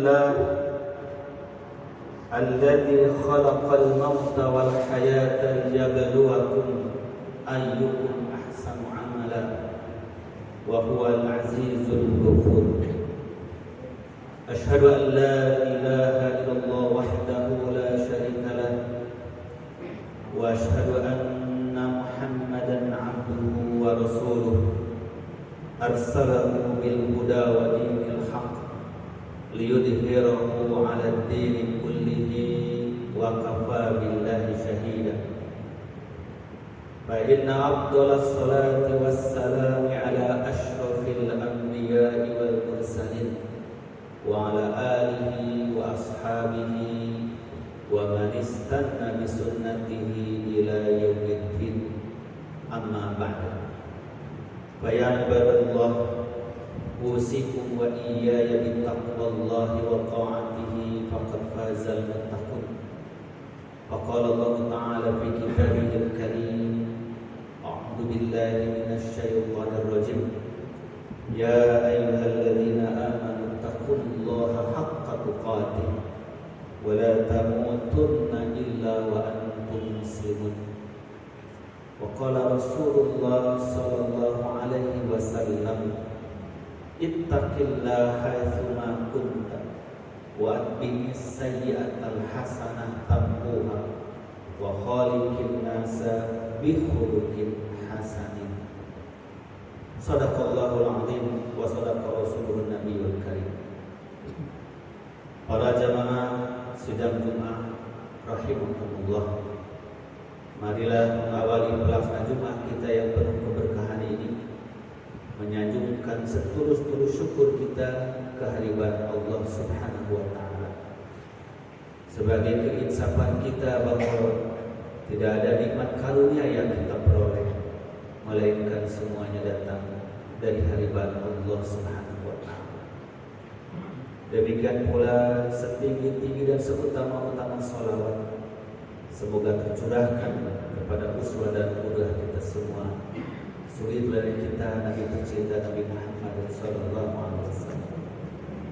لله الذي خلق الموت والحياة ليبلوكم أيكم أحسن عملا وهو العزيز الغفور. أشهد أن لا إله إلا الله وحده لا شريك له وأشهد أن محمدا عبده ورسوله أرسله بالهدى ودين الحق ليظهره على الدين كله وكفى بالله شهيدا. فإن أفضل الصلاة والسلام على أشرف الأنبياء والمرسلين وعلى آله وأصحابه ومن استنى بسنته إلى يوم الدين. أما بعد، فيا عباد الله، أوصيكم وإياي بتقوى الله وطاعته فقد فاز المتقون. فقال الله تعالى في كتابه الكريم: أعوذ بالله من الشيطان الرجيم، يا أيها الذين آمنوا اتقوا الله حق تقاته ولا تموتن إلا وأنتم مسلمون. وقال رسول الله صلى الله عليه وسلم: اتق الله حيثما كنت وأتبع السيئة الحسنة تمحوها وخالق الناس بخلق حسن. Sadaqallahul azim wa sadaqa rasulun nabiyul karim. Para jamaah sidang Jumat rahimakumullah, marilah mengawali pelaksanaan Jumat kita yang penuh keberkahan ini, menyanjungkan setulus-tulus syukur kita kehadiran Allah Subhanahu wa taala sebagai keinsafan kita bahwa tidak ada nikmat karunia yang kita peroleh melainkan semuanya datang dari hadirat Allah Subhanahu wa taala. Demikian pula setinggi-tinggi dan seutama-utama salawat semoga tercurahkan kepada uswah dan qudwah kita semua, suri teladan kita, Nabi tercinta Nabi Muhammad sallallahu alaihi wasallam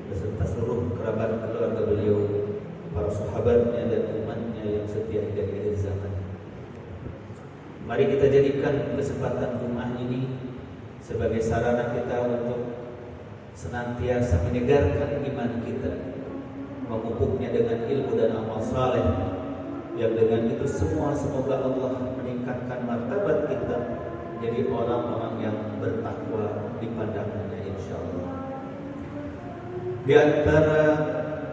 beserta seluruh kerabat keluarga beliau, para sahabatnya dan umatnya yang setia hingga akhir zaman. Mari kita jadikan kesempatan Jumat ini sebagai sarana kita untuk senantiasa menyegarkan iman kita, memupuknya dengan ilmu dan amal saleh, yang dengan itu semua semoga Allah meningkatkan martabat kita jadi orang-orang yang bertakwa di pandangannya insyaallah. Di antara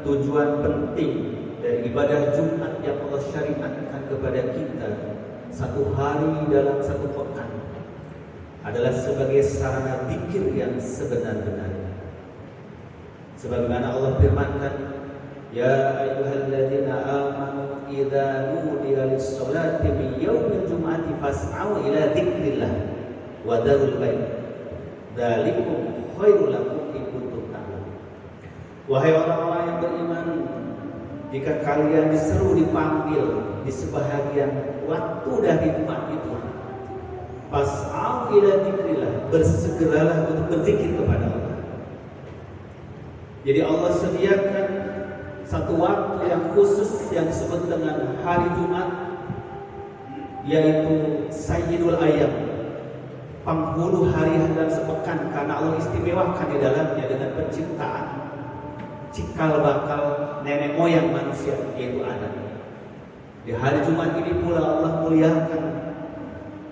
tujuan penting dari ibadah Jumat yang Allah syariatkan kepada kita satu hari dalam satu pekan adalah sebagai sarana zikir yang sebenar-benarnya. Sebagaimana Allah firmankan, ya ayyuhalladzina amanu idza nudiya lis-sholati min yaumil jum'ati fas'au ila dzikrillah wa dzarul bai' dzalikum khairul lakum in kuntum ta'lamun. Wahai orang-orang yang beriman, jika kalian diseru, dipanggil di sebahagian waktu dari Jumat itu, fas'au ila dzikrillah, bersegeralah untuk berzikir kepada Allah. Jadi Allah sediakan satu waktu yang khusus yang disebut dengan hari Jumat, yaitu Sayyidul Ayyam, penghulu hari dalam sepekan, karena Allah istimewakan di dalamnya dengan penciptaan cikal bakal nenek moyang manusia, yaitu Adam. Di hari Jumat ini pula Allah muliakan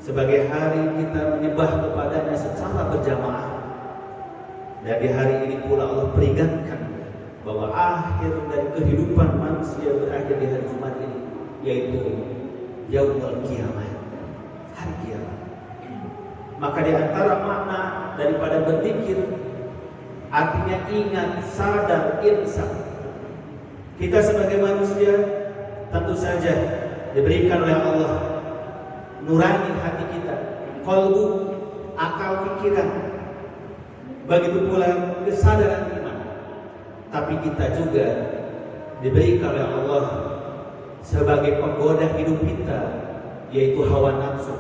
sebagai hari kita menyembah kepadanya secara berjamaah. Dan di hari ini pula Allah peringatkan bahwa akhir dari kehidupan manusia berakhir di hari Jumat ini, yaitu Yaumul Qiyamah, hari kiamat. Maka di antara makna daripada berzikir artinya ingat, sadar, insaf. Kita sebagai manusia tentu saja diberikan oleh Allah nurani hati kita, qalbu, akal, pikiran, begitu pula kesadaran iman. Tapi kita juga diberikan oleh Allah sebagai penggoda hidup kita, yaitu hawa nafsu,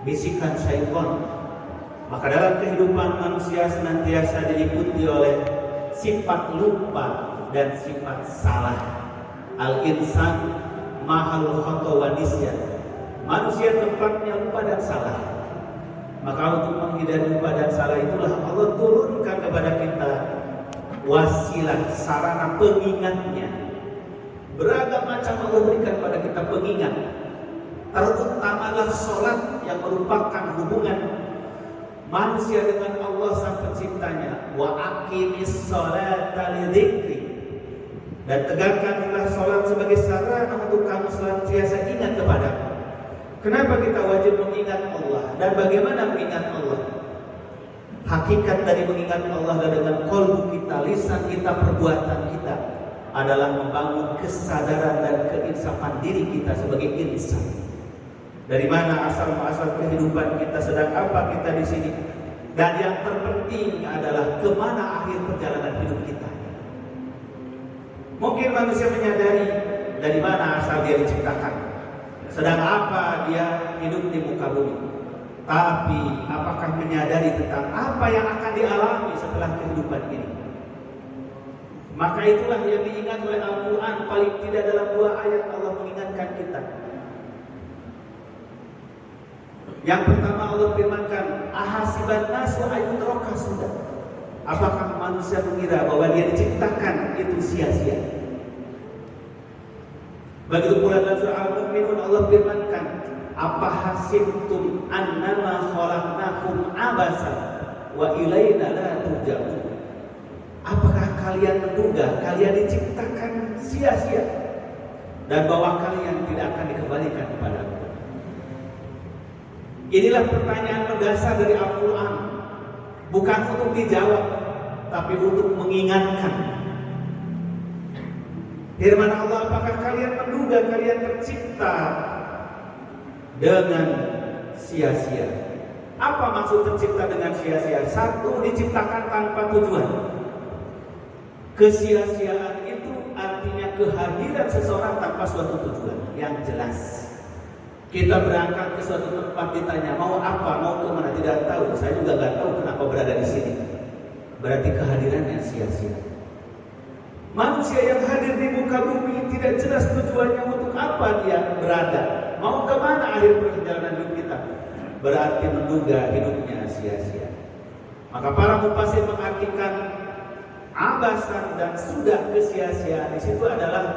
bisikan syaitan. Maka dalam kehidupan manusia senantiasa diliputi oleh sifat lupa dan sifat salah. Al-insan mahal khata wa nisyan. Manusia tempatnya lupa dan salah. Maka untuk menghindari lupa dan salah itulah Allah turunkan kepada kita wasilah, sarana pengingatnya. Beragam macam Allah berikan pada kita pengingat. Terutamalah sholat yang merupakan hubungan manusia dengan Allah sang penciptanya. Wa aqimis sholata lidzikri. Dan tegakkanlah sholat sebagai sarana untuk kamu senantiasa ingat kepadaku. Kenapa kita wajib mengingat Allah dan bagaimana mengingat Allah? Hakikat dari mengingat Allah adalah dengan qalbu kita, lisan kita, perbuatan kita adalah membangun kesadaran dan keinsafan diri kita sebagai insan. Dari mana asal-muasal kehidupan kita, sedang apa kita di sini, dan yang terpenting adalah kemana akhir perjalanan hidup kita. Mungkin manusia menyadari dari mana asal dia diciptakan, sedang apa dia hidup di muka bumi. Tapi apakah menyadari tentang apa yang akan dialami setelah kehidupan ini? Maka itulah yang diingat oleh Al-Quran. Paling tidak dalam 2 ayat Allah mengingatkan kita. Yang pertama Allah firmankan, ahasiban nasu ayyutraka sudah. Apakah manusia mengira bahwa dia diciptakan itu sia-sia? Begitu pula dalam surah Al-Mu'minun Allah firmankan, apa hasibtum annama khalaqnakum abasan wa ilaina la turja'un. Apakah kalian menduga kalian diciptakan sia-sia dan bahwa kalian tidak akan dikembalikan kepadaku? Inilah pertanyaan mendasar dari Al-Quran. Bukan untuk dijawab, tapi untuk mengingatkan. Firman Allah, apakah kalian menduga kalian tercipta dengan sia-sia? Apa maksud tercipta dengan sia-sia? Satu, diciptakan tanpa tujuan. Kesia-siaan itu artinya kehadiran seseorang tanpa suatu tujuan yang jelas. Kita berangkat ke suatu tempat, ditanya mau apa, mau kemana, tidak tahu. Saya juga nggak tahu kenapa berada di sini. Berarti kehadirannya sia-sia. Manusia yang hadir di muka bumi tidak jelas tujuannya untuk apa dia berada, mau kemana akhir perjalanan hidup kita. Berarti menduga hidupnya sia-sia. Maka para mufasir mengartikan abasan dan sudah kesia-siaan di situ adalah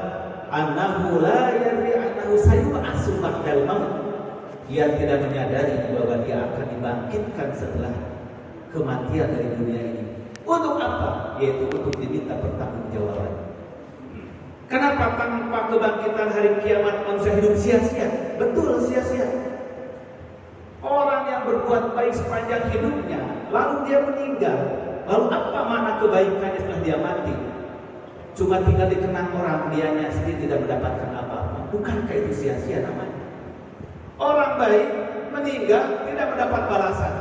annahu la yadri annahu sayub'atsu ba'dal maut. Dia tidak menyadari bahwa dia akan dibangkitkan setelah kematian dari dunia ini. Untuk apa? Yaitu untuk diminta pertanggungjawaban. Kenapa tanpa kebangkitan hari kiamat manusia hidup sia-sia? Betul, sia-sia. Orang yang berbuat baik sepanjang hidupnya, lalu dia meninggal, lalu apa makna kebaikannya setelah dia mati? Cuma tinggal dikenang orang, dianya sendiri tidak mendapatkan apa-apa. Bukankah itu sia-sia namanya? Orang baik meninggal tidak mendapat balasan.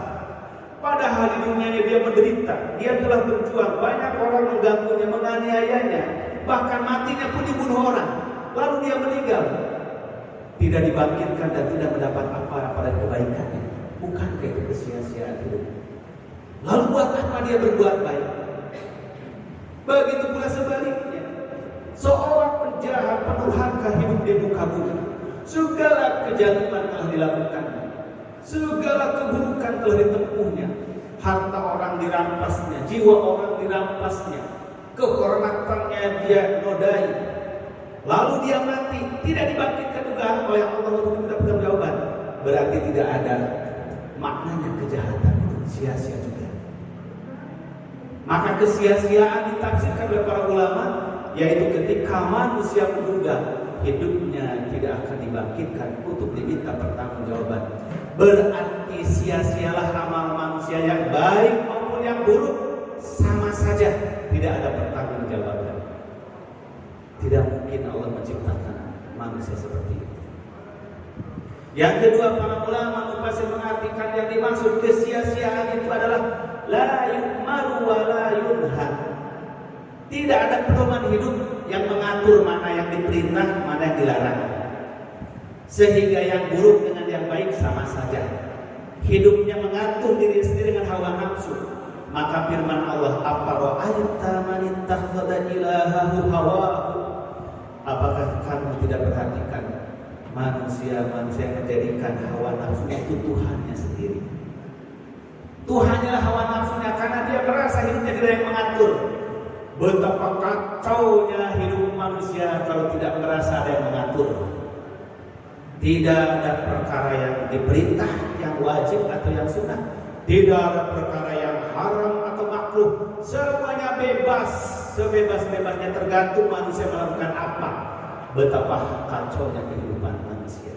Padahal di dunianya dia menderita, dia telah berjuang, banyak orang mengganggunya, menganiayanya, bahkan matinya pun dibunuh orang. Lalu dia meninggal, tidak dibangkitkan dan tidak mendapat apa-apa dari kebaikannya. Bukankah itu kesia-siaan hidup? Lalu buat apa dia berbuat baik? Begitu pula sebaliknya, seorang penjahat penuh harta hidup di muka bumi, segala kejahatan telah dilakukannya, segala keburukan telah ditempuhnya, harta orang dirampasnya, jiwa orang dirampasnya, kehormatannya dia nodai, lalu dia mati, tidak dibangkitkan juga oleh Allah untuk kita pertanggungjawaban. Berarti tidak ada maknanya kejahatan itu, sia-sia juga. Maka kesia-siaan ditafsirkan oleh para ulama, yaitu ketika manusia menduga hidupnya tidak akan dibangkitkan untuk diminta pertanggungjawaban. Berarti sia-sialah amal manusia yang baik maupun yang buruk, sama saja tidak ada pertanggungjawaban. Tidak mungkin Allah menciptakan manusia seperti itu. Yang kedua, para ulama mufasir mengartikan yang dimaksud kesia-siaan itu adalah la yu'maru wa la yunha. Tidak ada pedoman hidup yang mengatur mana yang diperintah, mana yang dilarang. Sehingga yang buruk dengan yang baik sama saja. Hidupnya mengatur diri sendiri dengan hawa nafsu. Maka firman Allah, "Afara'aita man ittakhadha ilahahu hawahu?" Apakah kamu tidak perhatikan manusia yang menjadikan hawa nafsunya itu Tuhannya sendiri? Tuhannya lah hawa nafsunya, karena dia merasa hidupnya tidak yang mengatur. Betapa kacaunya hidup manusia kalau tidak merasa ada yang mengatur. Tidak ada perkara yang diperintah, yang wajib atau yang sunnah. Tidak ada perkara yang haram atau makruh. Semuanya bebas, sebebas-bebasnya, tergantung manusia melakukan apa. Betapa kacaunya kehidupan manusia.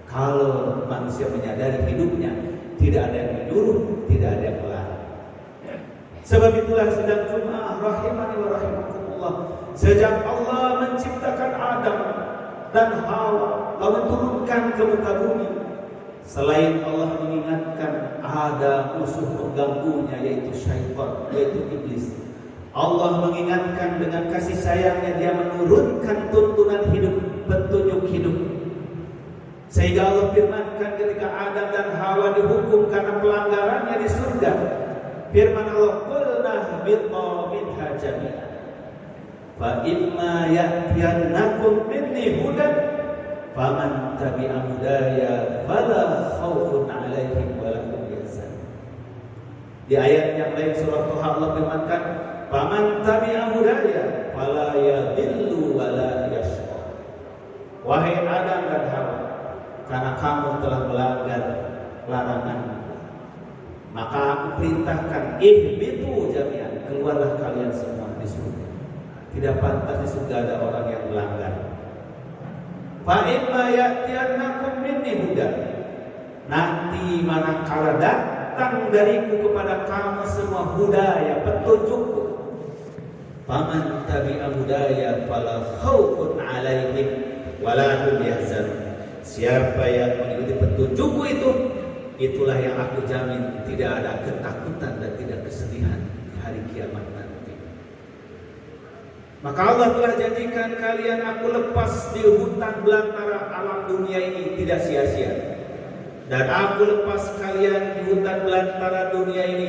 Kalau manusia menyadari hidupnya, tidak ada yang menyuruh, tidak ada yang melarang. Sebab itulah sedang Jumaah rahimani wa rahimakumullah, sejak Allah menciptakan Adam dan Hawa lalu turunkan ke muka bumi, selain Allah mengingatkan ada musuh pengganggunya yaitu syaitan, yaitu iblis, Allah mengingatkan dengan kasih sayangnya, dia menurunkan tuntunan hidup, petunjuk hidup. Sehingga Allah firmankan ketika Adam dan Hawa dihukum karena pelanggarannya di surga, firman Allah, "Qulna bitta minha jami'an fa imma ya'tiyannakum minni hudan faman tabi'a hudaya fala khaufun 'alaihim wa la hum yahzanun." Di ayat yang lain surah Thaha Allah firmankan, "Faman tabi'a hudaya fala yadhillu wa la yashqa." Wahai Adam dan Hawa, karena kamu telah melanggar larangan, maka aku perintahkan, ihbitu jami'an, keluarlah kalian semua di surga. Tidak pantas di surga ada orang yang melanggar. Fa imma ya'tiyannakum minni huda, nanti manakala datang dariku kepada kamu semua hudaya, petunjukku, faman tabi'a hudaya fala khaufun 'alaihim wa la hum yahzanun. Siapa yang mengikuti petunjukku itu, itulah yang aku jamin tidak ada ketakutan dan tidak kesedihan di hari kiamat nanti. Maka Allah telah janjikan kalian aku lepas di hutan belantara alam dunia ini tidak sia-sia. Dan aku lepas kalian di hutan belantara dunia ini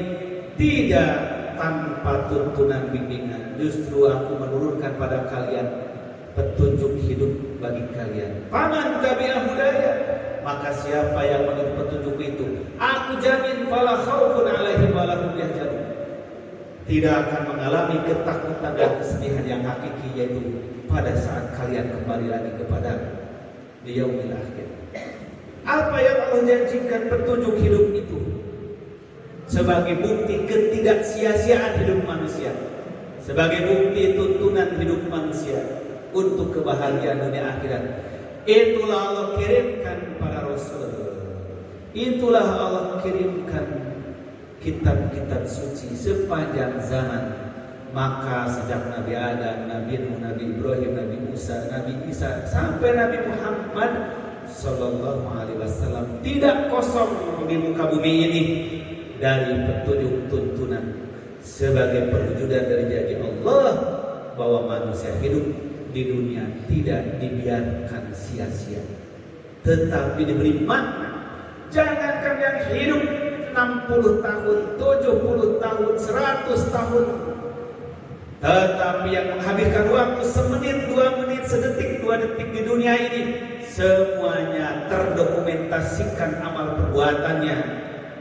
tidak tanpa tuntunan bimbingan. Justru aku menurunkan pada kalian petunjuk hidup bagi kalian. Faman tabi'a hudaya, maka siapa yang mengikuti petunjuk itu, aku jamin fala khaufun 'alaihim wa la hum yahzanun, tidak akan mengalami ketakutan dan kesedihan yang hakiki, yaitu pada saat kalian kembali lagi kepada di yaumil akhir. Apa yang Allah janjikan petunjuk hidup itu sebagai bukti ketidaksia-siaan hidup manusia, sebagai bukti tuntunan hidup manusia untuk kebahagiaan dunia akhirat. Itulah Allah kirimkan para rasul. Itulah Allah kirimkan kitab-kitab suci sepanjang zaman. Maka sejak Nabi Adam, Nabi Nuh, Nabi Ibrahim, Nabi Musa, Nabi Isa sampai Nabi Muhammad sallallahu alaihi wasallam tidak kosong di muka bumi ini dari petunjuk tuntunan sebagai perwujudan dari janji Allah bahwa manusia hidup di dunia tidak dibiarkan sia-sia, tetapi diberi makna. Jangankan yang hidup 60 tahun, 70 tahun, 100 tahun, tetapi yang menghabiskan waktu semenit, 2 menit, sedetik, 2 detik di dunia ini, semuanya terdokumentasikan amal perbuatannya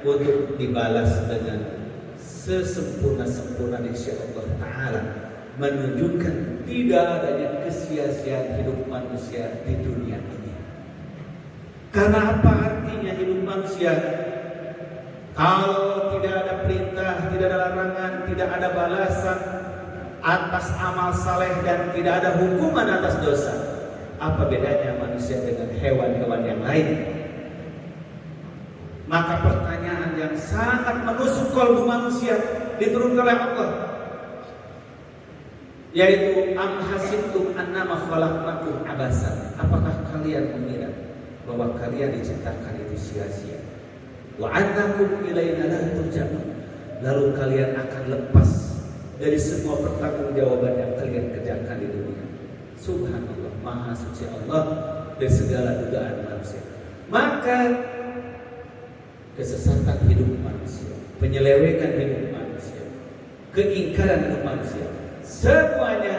untuk dibalas dengan sesempurna-sempurna insyaallah ta'ala, menunjukkan tidak adanya kesia-siaan hidup manusia di dunia ini. Karena apa artinya hidup manusia? Kalau tidak ada perintah, tidak ada larangan, tidak ada balasan atas amal saleh dan tidak ada hukuman atas dosa, apa bedanya manusia dengan hewan-hewan yang lain? Maka pertanyaan yang sangat menusuk kalbu manusia diturunkan oleh Allah, yaitu am hasibtum annama khalaqnakum abasan, apakah kalian mengira bahwa kalian diciptakan itu sia-sia, wa annakum ilaina la turja'un, lalu kalian akan lepas dari semua pertanggungjawaban yang kalian kerjakan di dunia. Subhanallah, maha suci Allah dari segala dugaan manusia. Maka kesesatan hidup manusia, penyelewengan hidup manusia, keingkaran hidup manusia, semuanya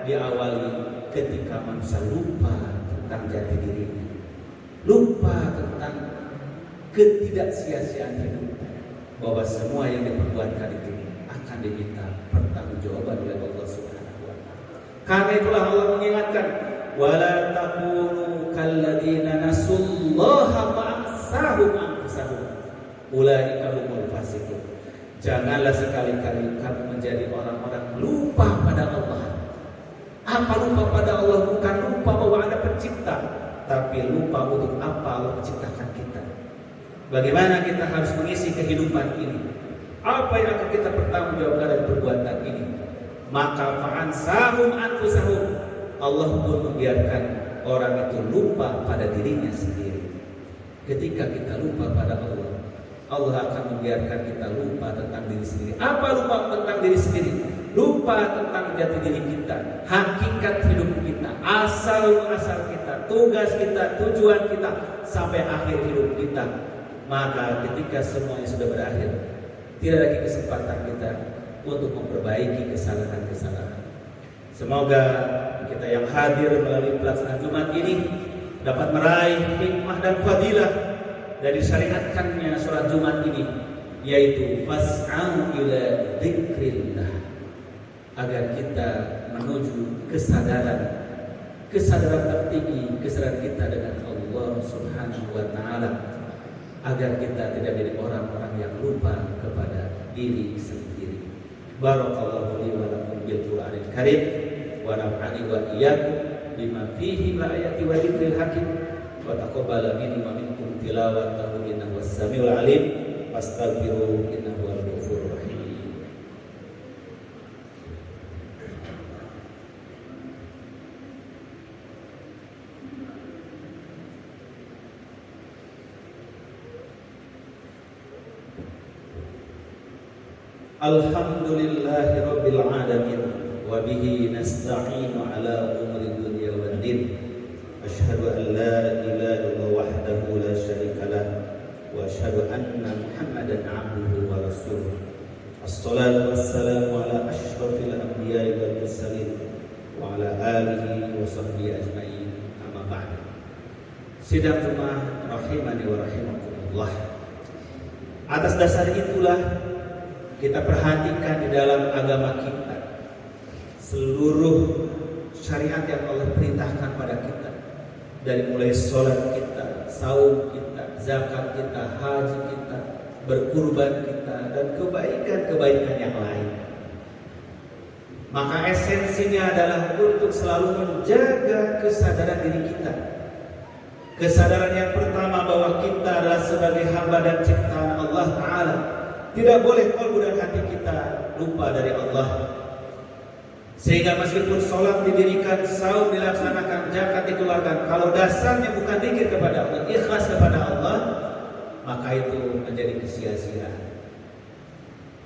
diawali ketika manusia lupa tentang jati dirinya, lupa tentang ketidaksia-siaan hidup, bahwa semua yang diperbuatkan itu akan diminta pertanggungjawaban oleh Allah Subhanahu wa taala. Karena itulah Allah mengingatkan, wala takunu kalladzina nasullaha fa ansahum anfusahum ulaika humul fasiqun. Janganlah sekali-kali kamu menjadi orang-orang lupa pada Allah. Apa lupa pada Allah? Bukan lupa bahwa ada pencipta, tapi lupa untuk apa Allah menciptakan kita. Bagaimana kita harus mengisi kehidupan ini? Apa yang akan kita pertanggungjawabkan dari perbuatan ini? Maka fa'ansahum anfusahum, Allah pun membiarkan orang itu lupa pada dirinya sendiri. Ketika kita lupa pada Allah, Allah akan membiarkan kita lupa tentang diri sendiri. Apa lupa tentang diri sendiri? Lupa tentang jati diri kita, hakikat hidup kita, asal-muasal kita, tugas kita, tujuan kita, sampai akhir hidup kita. Maka ketika semuanya sudah berakhir, tidak lagi kesempatan kita untuk memperbaiki kesalahan-kesalahan. Semoga kita yang hadir melalui pelaksanaan Jumat ini dapat meraih hikmah dan fadilah dari syariatkannya sholat Jumat ini, yaitu fas'au ila dzikrillah, agar kita menuju kesadaran tertinggi, kesadaran kita dengan Allah Subhanahu wa taala, agar kita tidak menjadi orang-orang yang lupa kepada diri sendiri. Barakallahu li wa lakum bil Qur'anil Karim wa nafa'ani wa iyyakum bima fihi min ayati wa dzikril hakim wa taqabbala minni wa minkum tilawatahu innahu was-sami'ul 'alim fastaghfiru innahu huwal ghafurur rahim. Alhamdulillahi rabbil alamin wa bihi nasta'inu ala umuri dunya wad din. Asyhadu an la ilaha illallah wahdahu la syarika lah wa asyhadu anna Muhammadan 'abduhu wa rasuluh. Assalatu wassalamu ala asyrafil anbiya'i wal mursalin wa ala alihi wa sahbihi ajmain. Amma ba'du. Sidang jemaah rahimani wa rahimakumullah. Atas dasar itulah kita perhatikan di dalam agama kita seluruh syariat yang Allah perintahkan pada kita, dari mulai sholat kita, saum kita, zakat kita, haji kita, berkurban kita, dan kebaikan-kebaikan yang lain. Maka esensinya adalah untuk selalu menjaga kesadaran diri kita. Kesadaran yang pertama bahwa kita adalah sebagai hamba dan ciptaan Allah Ta'ala. Tidak boleh qalbu dan hati kita lupa dari Allah. Sehingga meskipun sholat didirikan, saum dilaksanakan, zakat dikeluarkan, kalau dasarnya bukan zikir kepada Allah, ikhlas kepada Allah, maka itu menjadi kesia-siaan.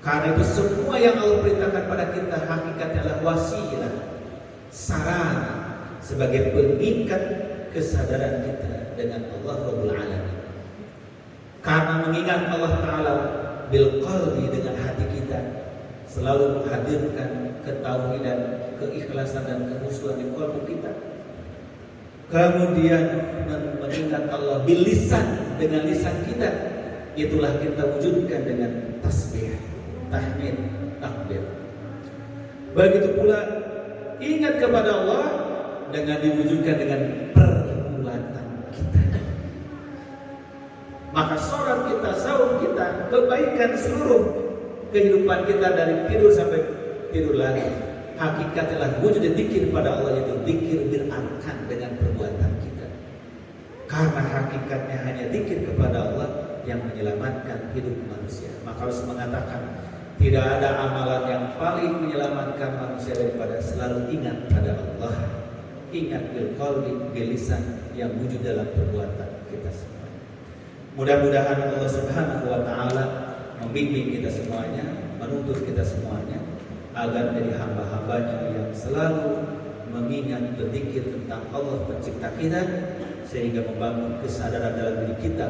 Karena itu semua yang Allah perintahkan pada kita hakikatnya adalah wasilah, sarana sebagai pengikat kesadaran kita dengan Allah Rabbul Alamin. Karena mengingat Allah Ta'ala bil qalbi, dengan hati kita selalu menghadirkan ketauhidan, keikhlasan dan kekhusyuan di qalbu kita. Kemudian mengingat Allah bil lisan, dengan lisan kita, itulah kita wujudkan dengan tasbih, tahmid, takbir. Begitu pula ingat kepada Allah dengan diwujudkan dengan perbuatan kita. Maka sholat kita, saum kita, kebaikan seluruh kehidupan kita dari tidur sampai tidur lagi, hakikatnya adalah wujud dzikir pada Allah, yaitu dzikir bil arkan, dengan perbuatan kita. Karena hakikatnya hanya dzikir kepada Allah yang menyelamatkan hidup manusia. Maka harus mengatakan tidak ada amalan yang paling menyelamatkan manusia daripada selalu ingat pada Allah. Ingat bil qalbi, bil lisan, yang wujud dalam perbuatan kita semua. Mudah-mudahan Allah Subhanahu wa taala membimbing kita semuanya, menuntut kita semuanya agar menjadi hamba-hambanya yang selalu mengingat, berzikir tentang Allah pencipta kita, sehingga membangun kesadaran dalam diri kita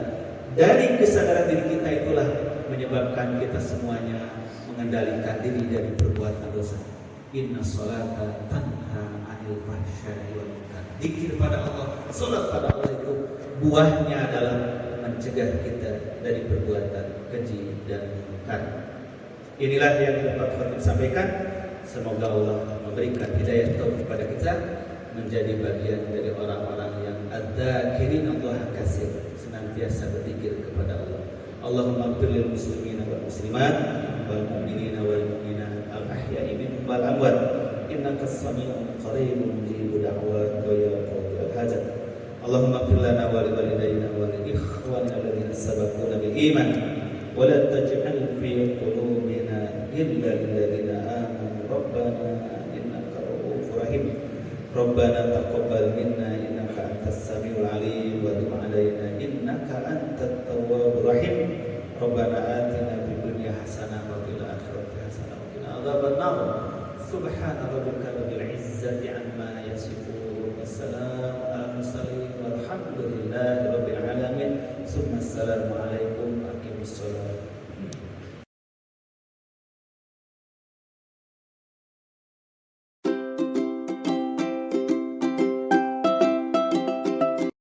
Dari kesadaran diri kita itulah menyebabkan kita semuanya mengendalikan diri dari perbuatan dosa. Inna sholata tanha 'anil fahsya'i wal munkar. Zikir pada Allah, salat pada Allah itu buahnya adalah mencegah kita dari perbuatan keji dan munkar. Inilah yang dapat kami sampaikan. Semoga Allah memberikan hidayah taufik kepada kita menjadi bagian dari orang-orang yang adzakirin Allah katsir, senantiasa berzikir kepada Allah. Allahumma ighfir lil muslimina wal muslimat wal mu'minina wal mu'minat al ahya'i minhum wal amwat innaka as-sami'un qaribun mujibud da'wat wa ya qadil hajat. Allahumma ighfir lana wa li walidayna wa li ikhwanina alladhina sabaquna bil iman wa la taj'al fi qulubina illa lil ladzina amanu rabbana innaka ra'ufur rahim. Rabbana taqabbal minna innaka antas samiul alim wa tub 'alaina innaka antat tawwabur rahim. Rabbana atina fid dunya hasanah wa fil akhirati hasanah wa qina adzabannar. Subhana rabbika rabbil izzati amma yasifun. Wassalamu ala mursalin walhamdulillahi rabbil alamin. Assalamu alaikum